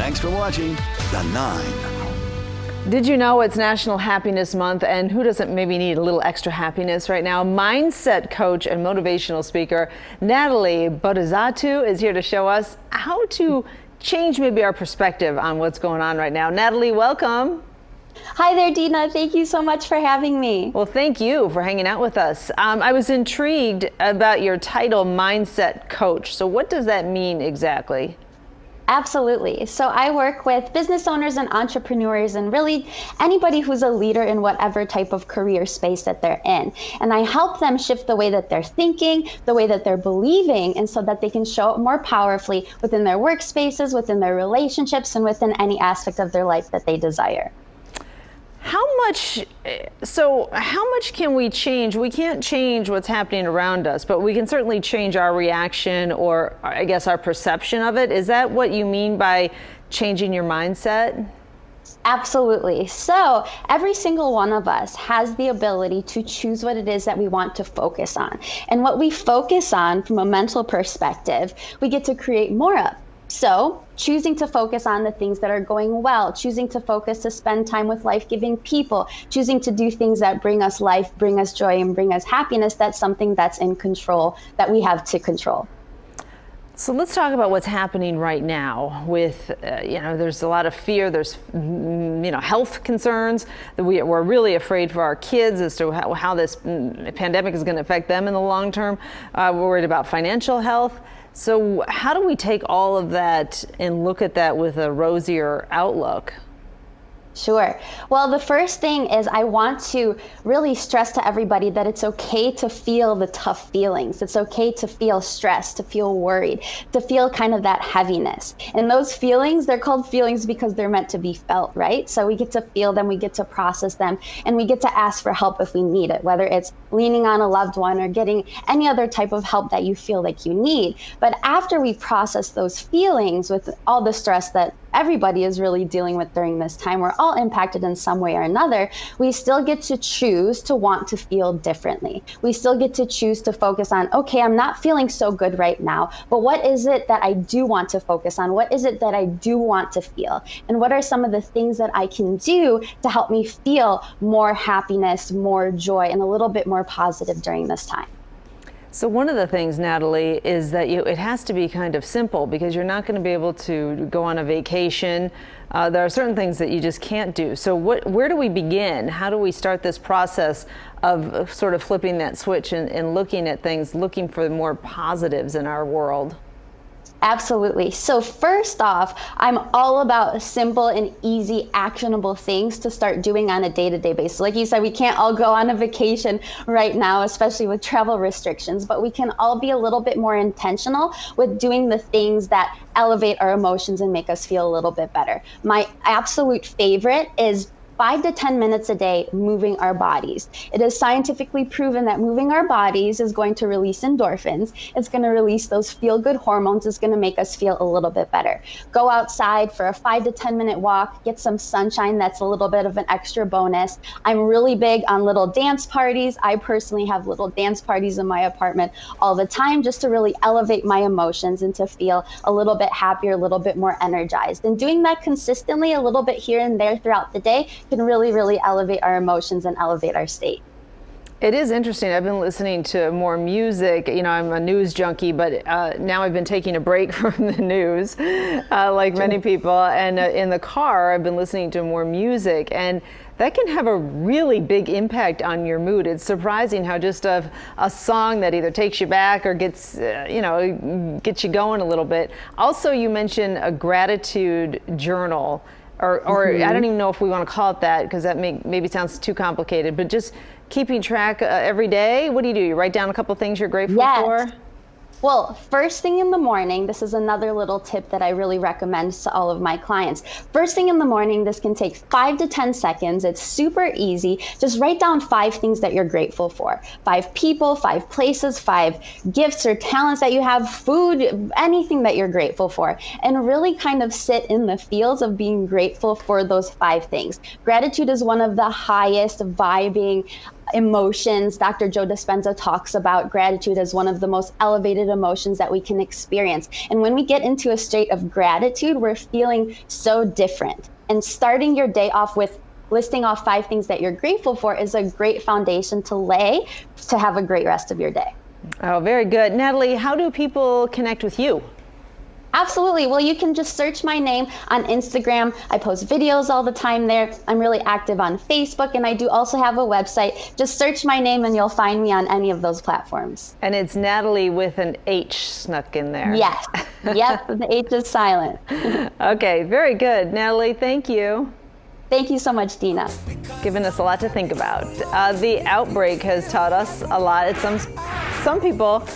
Thanks for watching The Nine. Did you know it's National Happiness Month, and who doesn't maybe need a little extra happiness right now? Mindset coach and motivational speaker Nathalie Botezatu is here to show us how to change maybe our perspective on what's going on right now. Nathalie, welcome. Hi there, Dina. Thank you so much for having me. Well, thank you for hanging out with us. I was intrigued about your title, Mindset Coach. So what does that mean exactly? Absolutely. So I work with business owners and entrepreneurs and really anybody who's a leader in whatever type of career space that they're in. And I help them shift the way that they're thinking, the way that they're believing, and so that they can show up more powerfully within their workspaces, within their relationships, and within any aspect of their life that they desire. How much can we change? We can't change what's happening around us, but we can certainly change our reaction, or I guess our perception of it. Is that what you mean by changing your mindset? Absolutely. So every single one of us has the ability to choose what it is that we want to focus on. And what we focus on from a mental perspective, we get to create more of. So choosing to focus on the things that are going well, choosing to focus to spend time with life-giving people, choosing to do things that bring us life, bring us joy, and bring us happiness, that's something that's in control, that we have to control. So let's talk about what's happening right now with, there's a lot of fear, there's, health concerns. We're really afraid for our kids as to how this pandemic is going to affect them in the long term. We're worried about financial health. So how do we take all of that and look at that with a rosier outlook? Sure. Well, the first thing is I want to really stress to everybody that it's okay to feel the tough feelings. It's okay to feel stressed, to feel worried, to feel kind of that heaviness. And those feelings, they're called feelings because they're meant to be felt, right? So we get to feel them, we get to process them, and we get to ask for help if we need it, whether it's leaning on a loved one or getting any other type of help that you feel like you need. But after we process those feelings with all the stress that everybody is really dealing with during this time, we're all impacted in some way or another, we still get to choose to want to feel differently. We still get to choose to focus on, okay, I'm not feeling so good right now, but what is it that I do want to focus on? What is it that I do want to feel? And what are some of the things that I can do to help me feel more happiness, more joy, and a little bit more positive during this time? So one of the things, Nathalie, is that it has to be kind of simple, because you're not going to be able to go on a vacation. There are certain things that you just can't do. So where do we begin? How do we start this process of sort of flipping that switch and looking at things, looking for more positives in our world? Absolutely. So first off, I'm all about simple and easy, actionable things to start doing on a day-to-day basis. Like you said, we can't all go on a vacation right now, especially with travel restrictions, but we can all be a little bit more intentional with doing the things that elevate our emotions and make us feel a little bit better. My absolute favorite is 5 to 10 minutes a day moving our bodies. It is scientifically proven that moving our bodies is going to release endorphins. It's going to release those feel-good hormones. It's going to make us feel a little bit better. Go outside for a 5 to 10 minute walk, get some sunshine. That's a little bit of an extra bonus. I'm really big on little dance parties. I personally have little dance parties in my apartment all the time, just to really elevate my emotions and to feel a little bit happier, a little bit more energized. And doing that consistently, a little bit here and there throughout the day, can really, really elevate our emotions and elevate our state. It is interesting. I've been listening to more music. I'm a news junkie, but now I've been taking a break from the news, like many people. And in the car, I've been listening to more music, and that can have a really big impact on your mood. It's surprising how just a song that either takes you back or gets you going a little bit. Also, you mentioned a gratitude journal. Or I don't even know if we want to call it that, because that maybe sounds too complicated, but just keeping track every day. What do? You write down a couple things you're grateful for? Well, first thing in the morning, this is another little tip that I really recommend to all of my clients. First thing in the morning, this can take 5 to 10 seconds. It's super easy. Just write down 5 things that you're grateful for. 5 people, 5 places, 5 gifts or talents that you have, food, anything that you're grateful for. And really kind of sit in the feels of being grateful for those 5 things. Gratitude is one of the highest vibing emotions. Dr. Joe Dispenza talks about gratitude as one of the most elevated emotions that we can experience. And when we get into a state of gratitude, we're feeling so different. And starting your day off with listing off 5 things that you're grateful for is a great foundation to lay to have a great rest of your day. Oh, very good. Nathalie, how do people connect with you? Absolutely. Well, you can just search my name on Instagram. I post videos all the time there. I'm really active on Facebook, and I do also have a website. Just search my name and you'll find me on any of those platforms. And it's Nathalie with an H snuck in there. Yes. Yep. The H is silent. Okay, very good. Nathalie, thank you. Thank you so much, Dina. Given us a lot to think about. The outbreak has taught us a lot. Some people